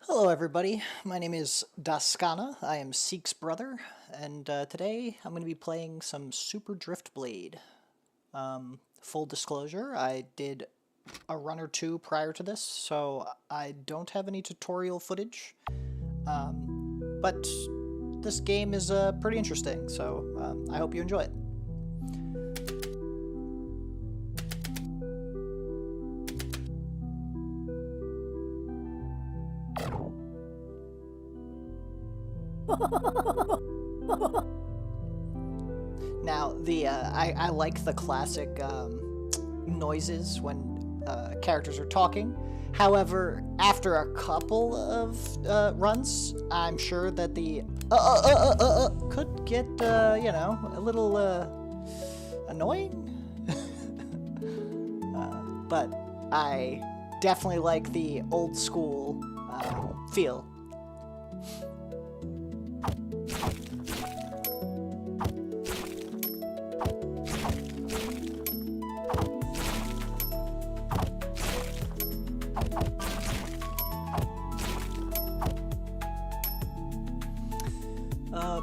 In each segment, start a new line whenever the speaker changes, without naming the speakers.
Hello everybody, my name is Daskana, I am Ceak's brother, and today I'm going to be playing some Super Drift Blade. Full disclosure, I did a run or two prior to this, so I don't have any tutorial footage, but this game is pretty interesting, so I hope you enjoy it. Now, I like the classic noises when characters are talking. However, after a couple of runs, I'm sure that the could get, you know, a little annoying. But I definitely like the old school feel.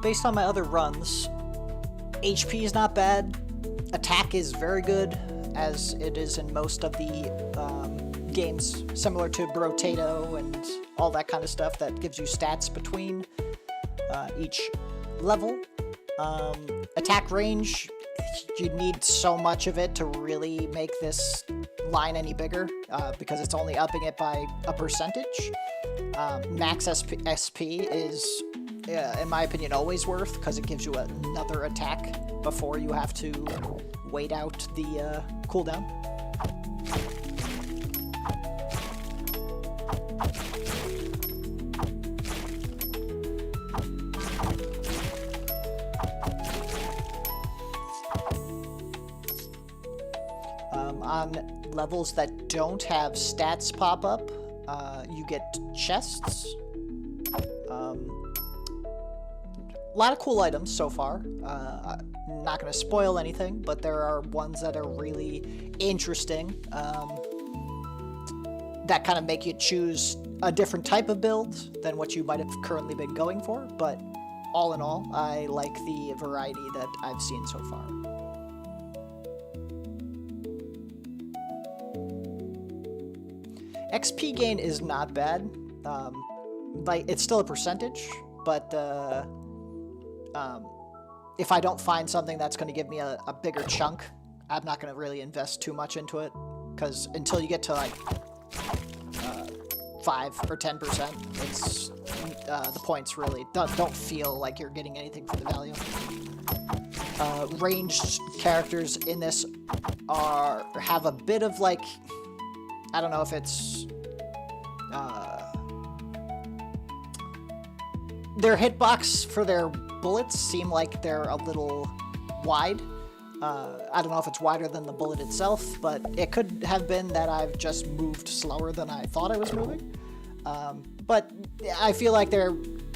Based on my other runs, HP is not bad, attack is very good, as it is in most of the games, similar to Brotato and all that kind of stuff that gives you stats between each level. Attack range, you need so much of it to really make this line any bigger, because it's only upping it by a percentage. Max SP is, in my opinion, always worth, because it gives you another attack before you have to wait out the cooldown. On levels that don't have stats pop up, you get chests. A lot of cool items so far. I'm not going to spoil anything, but there are ones that are really interesting that kind of make you choose a different type of build than what you might have currently been going for. But all in all, I like the variety that I've seen so far. XP gain is not bad. Like, it's still a percentage, but if I don't find something that's going to give me a bigger chunk, I'm not going to really invest too much into it, because until you get to like 5 or 10%, it's the points really don't feel like you're getting anything for the value. Ranged characters in this have a bit of, like, I don't know if it's their hitbox for their bullets seem like they're a little wide. I don't know if it's wider than the bullet itself, but it could have been that I've just moved slower than I thought I was moving. But I feel like there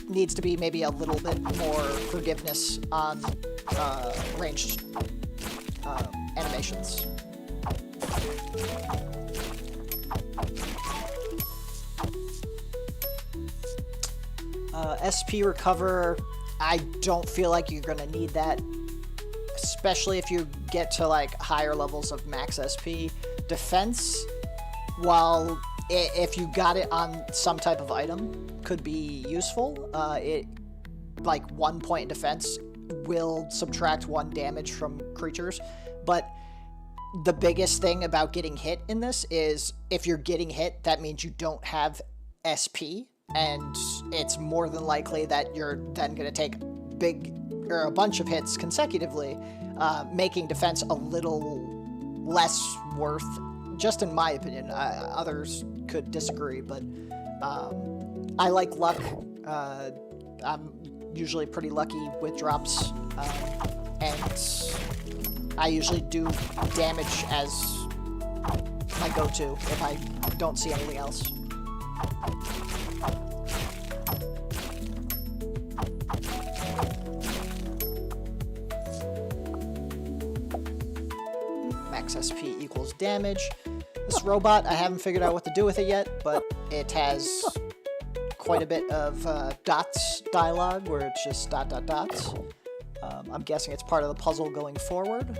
needs to be maybe a little bit more forgiveness on ranged animations. SP recover, I don't feel like you're gonna need that, especially if you get to like higher levels of max SP. Defense, while if you got it on some type of item, could be useful. It, like, 1 point in defense will subtract 1 damage from creatures, but the biggest thing about getting hit in this is if you're getting hit, that means you don't have SP, and it's more than likely that you're then going to take a bunch of hits consecutively, making defense a little less worth, just in my opinion. Others could disagree, but I like luck. I'm usually pretty lucky with drops, and I usually do damage as my go-to if I don't see anything else. Max SP equals damage. This robot, I haven't figured out what to do with it yet, but it has quite a bit of dots dialogue where it's just dot dot dots. I'm guessing it's part of the puzzle going forward.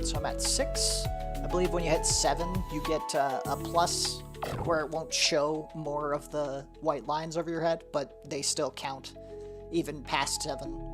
So I'm at 6. I believe when you hit 7, you get a plus where it won't show more of the white lines over your head, but they still count, even past 7.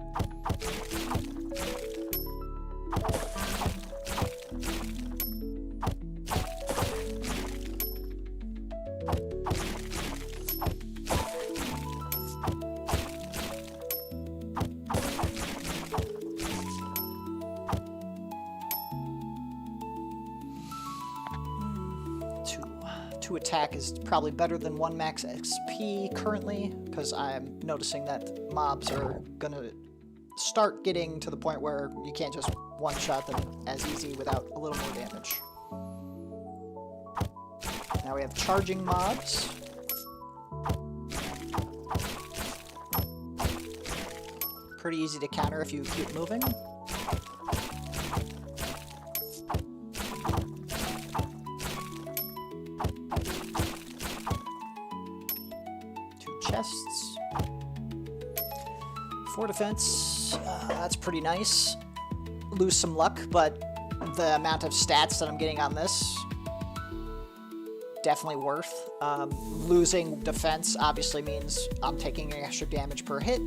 Two attack is probably better than 1 max XP currently, because I'm noticing that mobs are gonna start getting to the point where you can't just one-shot them as easy without a little more damage. Now we have charging mobs. Pretty easy to counter if you keep moving. Chests. 4 defense. That's pretty nice. Lose some luck, but the amount of stats that I'm getting on this, definitely worth. Losing defense obviously means I'm taking extra damage per hit,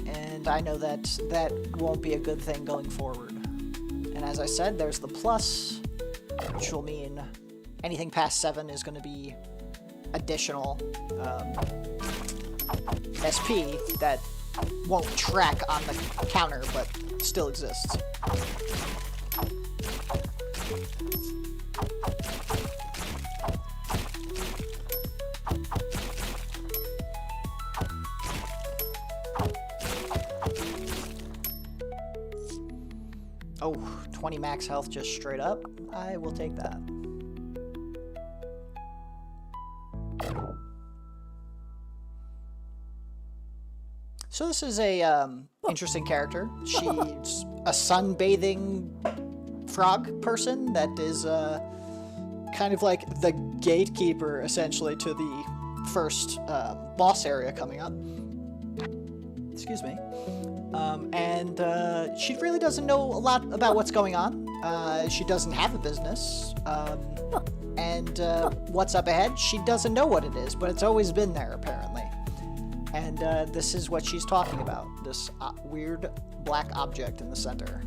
and I know that that won't be a good thing going forward. And as I said, there's the plus, which will mean anything past 7 is going to be additional SP that won't track on the counter, but still exists. Oh, 20 max health just straight up. I will take that. So this is a interesting character. She's a sunbathing frog person that is kind of like the gatekeeper, essentially, to the first boss area coming up. Excuse me. And she really doesn't know a lot about what's going on. She doesn't have a business. And what's up ahead, she doesn't know what it is, but it's always been there, apparently. And this is what she's talking about, this weird black object in the center.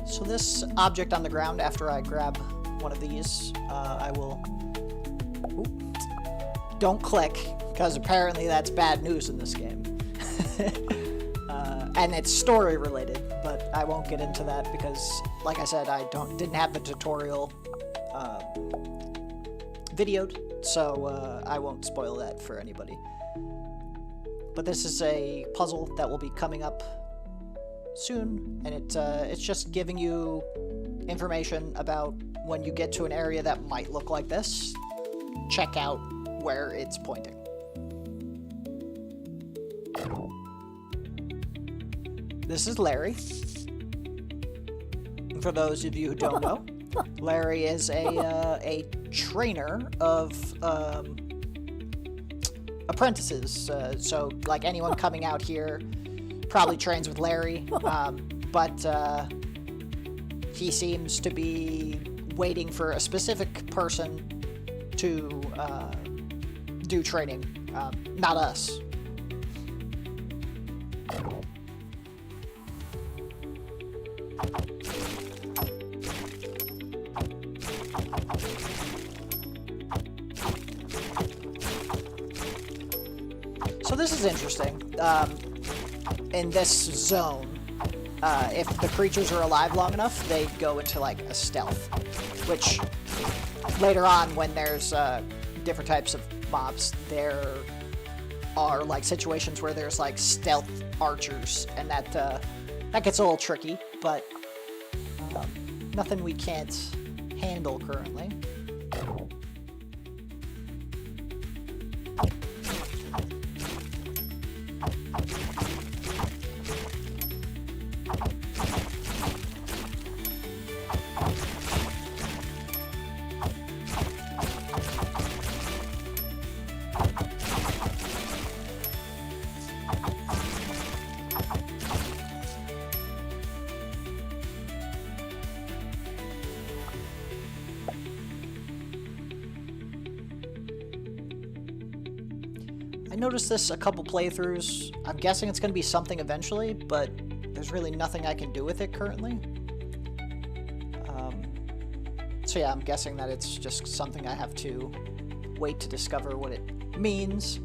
So this object on the ground, after I grab one of these, I will... Ooh. Don't click, because apparently that's bad news in this game. And it's story related, but I won't get into that because, like I said, I didn't have the tutorial videoed, so I won't spoil that for anybody. But this is a puzzle that will be coming up soon, and it's just giving you information about when you get to an area that might look like this, check out where it's pointing. This is Larry. For those of you who don't know, Larry is a trainer of apprentices. So like anyone coming out here probably trains with Larry, but he seems to be waiting for a specific person to do training, not us. this is interesting. In this zone, if the creatures are alive long enough, they go into like a stealth, which later on when there's different types of mobs, there are like situations where there's like stealth archers, and that gets a little tricky, but nothing we can't handle currently. I noticed this a couple playthroughs. I'm guessing it's going to be something eventually, but there's really nothing I can do with it currently. So yeah, I'm guessing that it's just something I have to wait to discover what it means.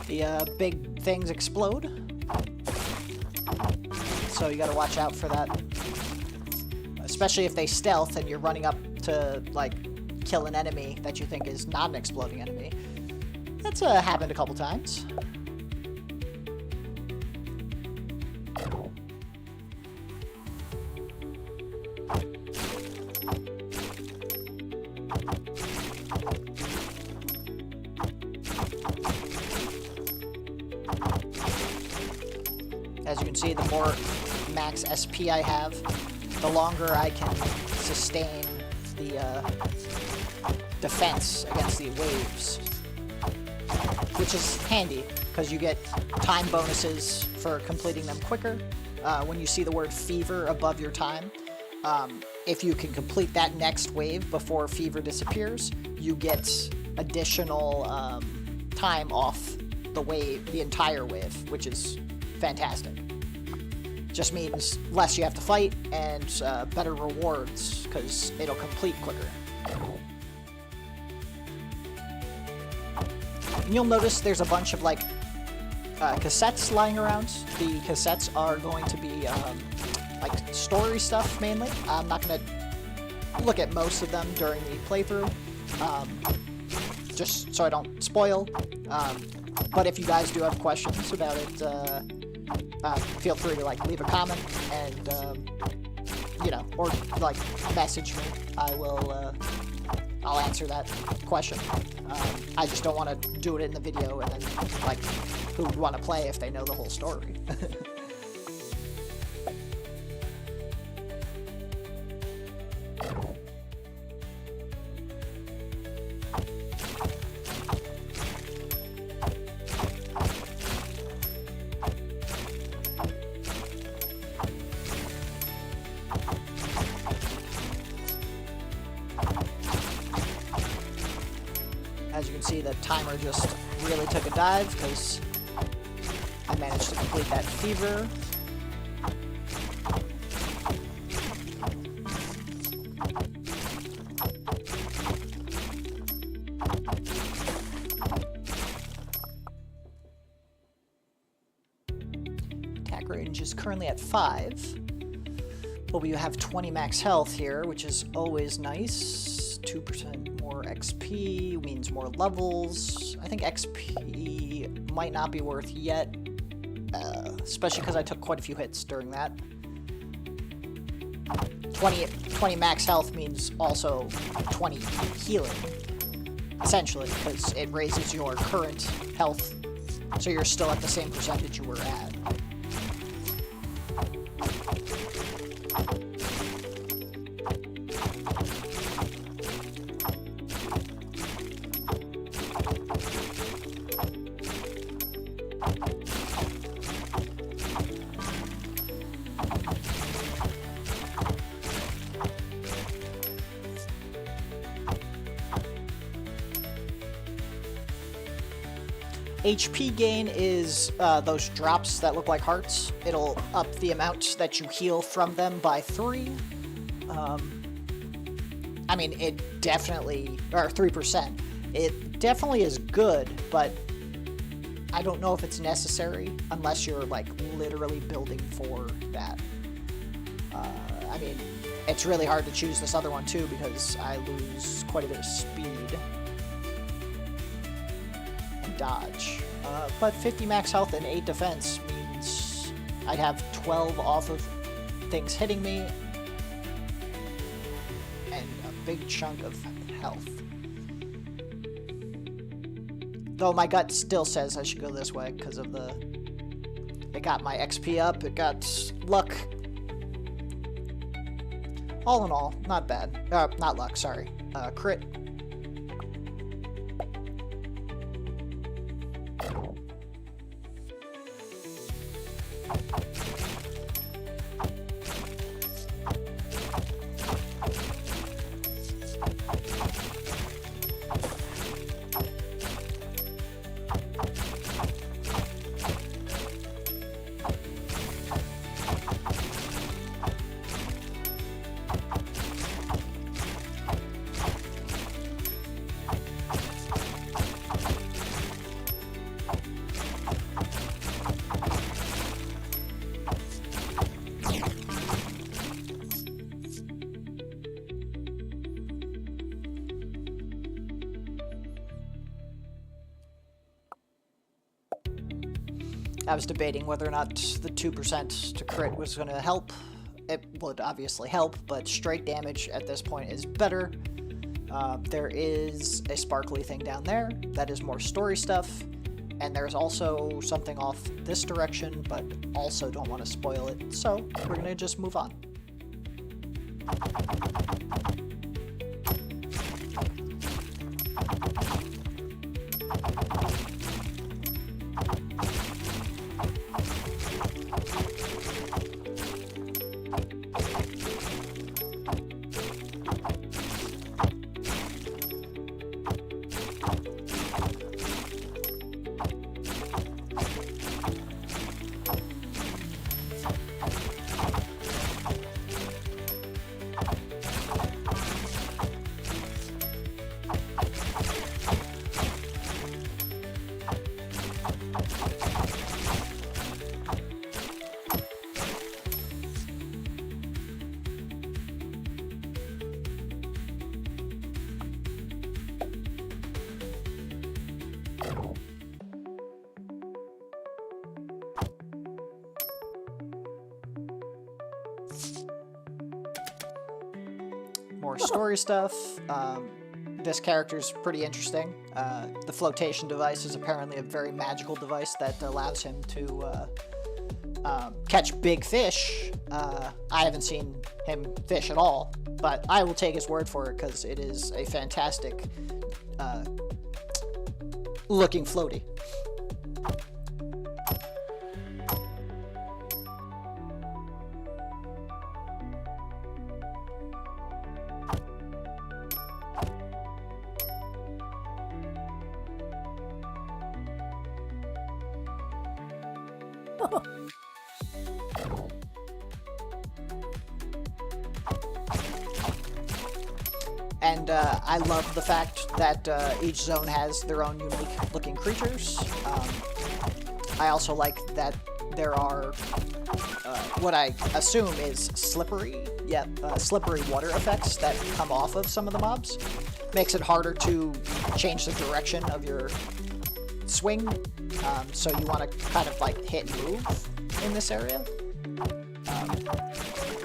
The big things explode, so you gotta watch out for that. Especially if they stealth and you're running up to, like, kill an enemy that you think is not an exploding enemy. That's happened a couple times. As you can see, the more max SP I have, the longer I can sustain the defense against the waves. Which is handy, because you get time bonuses for completing them quicker. When you see the word fever above your time, if you can complete that next wave before fever disappears, you get additional time off the wave, the entire wave, which is fantastic. Just means less you have to fight and better rewards, because it'll complete quicker. And you'll notice there's a bunch of like cassettes lying around. The cassettes are going to be like story stuff mainly. I'm not going to look at most of them during the playthrough, just so I don't spoil. But if you guys do have questions about it, feel free to like leave a comment and you know, or like message me. I'll answer that question. I just don't want to do it in the video, and then like, who would want to play if they know the whole story? As you can see, the timer just really took a dive because I managed to complete that fever. Attack range is currently at 5, but we have 20 max health here, which is always nice. 2% more XP means more levels. I think XP might not be worth yet. especially because I took quite a few hits during that. 20 max health means also 20 healing, essentially, because it raises your current health, so you're still at the same percentage you were at. HP gain is those drops that look like hearts. It'll up the amount that you heal from them by 3. I mean, it definitely, or 3%. It definitely is good, but I don't know if it's necessary unless you're like literally building for that. I mean, it's really hard to choose this other one too because I lose quite a bit of speed. Dodge. But 50 max health and 8 defense means I'd have 12 off of things hitting me and a big chunk of health. Though my gut still says I should go this way because of the... It got my XP up, it got luck. All in all, not bad. Not luck, sorry. Crit. I was debating whether or not the 2% to crit was going to help. It would obviously help, but straight damage at this point is better. There is a sparkly thing down there that is more story stuff, and there's also something off this direction, but also don't want to spoil it, so we're going to just move on. More story stuff. This character's pretty interesting. The flotation device is apparently a very magical device that allows him to catch big fish. I haven't seen him fish at all, but I will take his word for it because it is a fantastic looking floaty. And I love the fact that each zone has their own unique looking creatures. I also like that there are what I assume is slippery water effects that come off of some of the mobs. Makes it harder to change the direction of your swing, so you want to kind of like hit and move. in this area.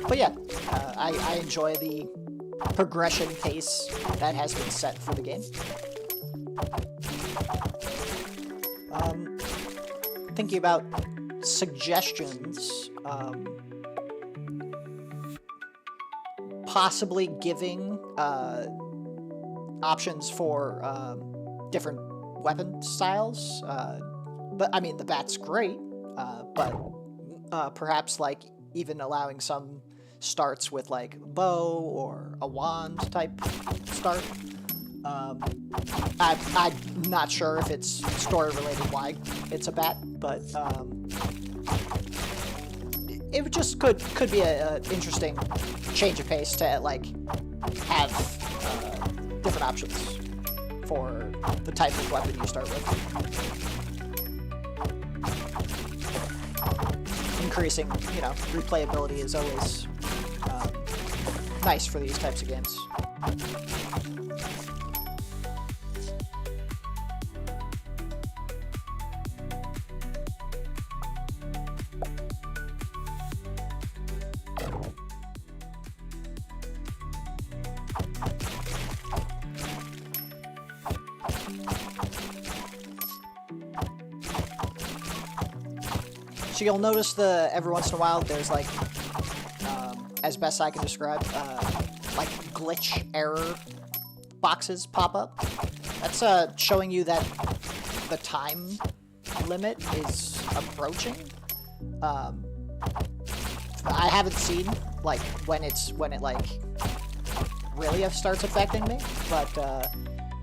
But yeah, I enjoy the progression pace that has been set for the game. Thinking about suggestions, possibly giving options for different weapon styles. But I mean, the bat's great, but perhaps like even allowing some starts with like bow or a wand type start. I'm not sure if it's story related why it's a bat, but it just could be a interesting change of pace to like have different options for the type of weapon you start with. Increasing, you know, replayability is always nice for these types of games. So you'll notice every once in a while there's like, as best I can describe, like glitch error boxes pop up. That's showing you that the time limit is approaching. I haven't seen like when it like really starts affecting me, but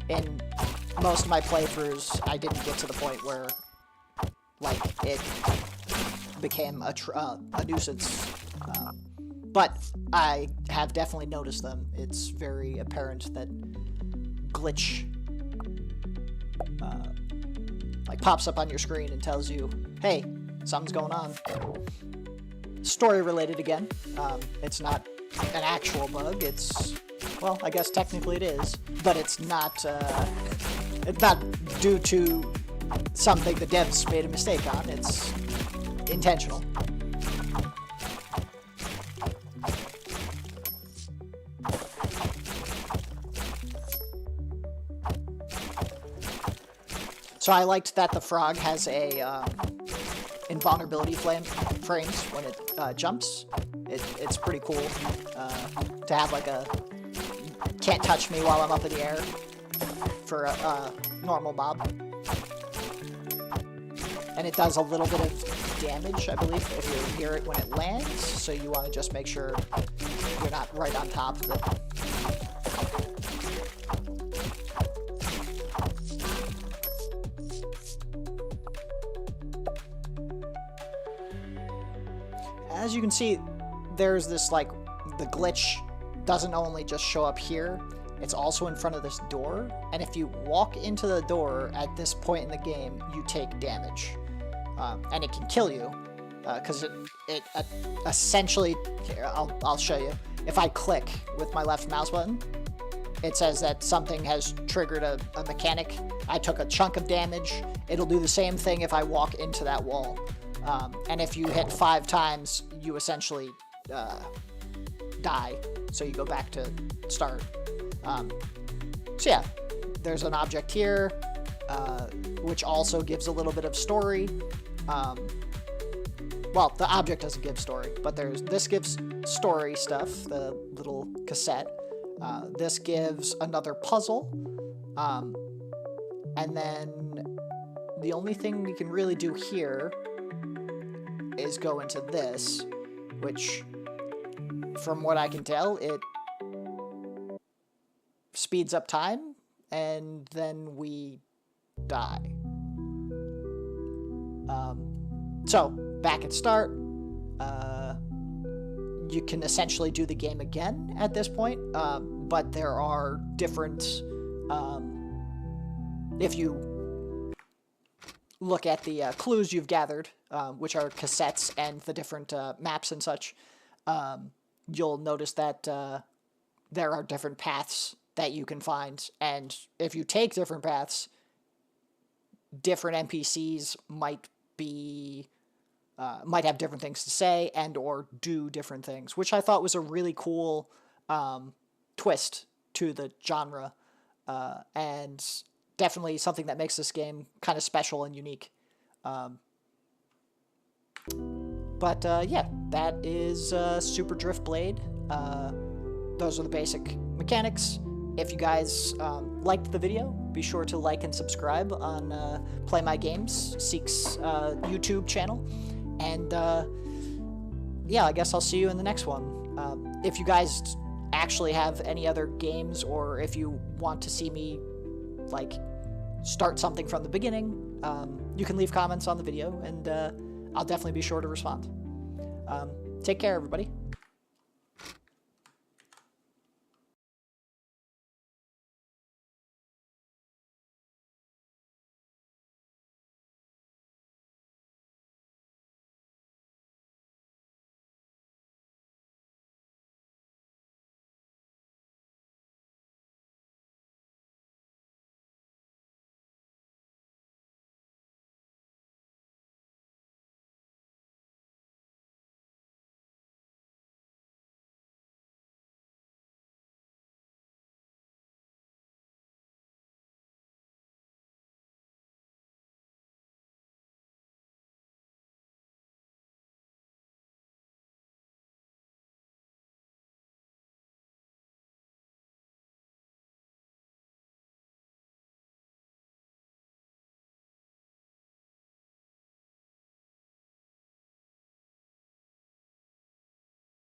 in most of my playthroughs I didn't get to the point where like it became a nuisance, but I have definitely noticed them. It's very apparent that glitch like pops up on your screen and tells you, hey, something's going on. Story related again. It's not an actual bug. It's, well, I guess technically it is, but it's not due to something the devs made a mistake on. It's intentional. So I liked that the frog has a invulnerability frames when it jumps. It's pretty cool to have like a can't touch me while I'm up in the air for a normal mob. And it does a little bit of damage, I believe, if you hear it when it lands, so you want to just make sure you're not right on top of it. As you can see, there's this, like, the glitch doesn't only just show up here, it's also in front of this door, and if you walk into the door at this point in the game, you take damage. And it can kill you, because it essentially, here, I'll show you. If I click with my left mouse button, it says that something has triggered a mechanic. I took a chunk of damage. It'll do the same thing if I walk into that wall. And if you hit 5 times, you essentially die. So you go back to start. So yeah, there's an object here, which also gives a little bit of story. Well, the object doesn't give story, but this gives story stuff, the little cassette. This gives another puzzle. And then the only thing we can really do here is go into this, which, from what I can tell, it speeds up time, and then we die. So, back at start, you can essentially do the game again at this point, but there are different, if you look at the clues you've gathered, which are cassettes and the different maps and such, you'll notice that there are different paths that you can find, and if you take different paths, different NPCs might be might have different things to say and or do different things, which I thought was a really cool twist to the genre, and definitely something that makes this game kind of special and unique. But yeah, that is Super Drift Blade. Those are the basic mechanics. If you guys liked the video, be sure to like and subscribe on Play My Games, Ceak's YouTube channel. And yeah, I guess I'll see you in the next one. If you guys actually have any other games, or if you want to see me like start something from the beginning, you can leave comments on the video, and I'll definitely be sure to respond. Take care, everybody.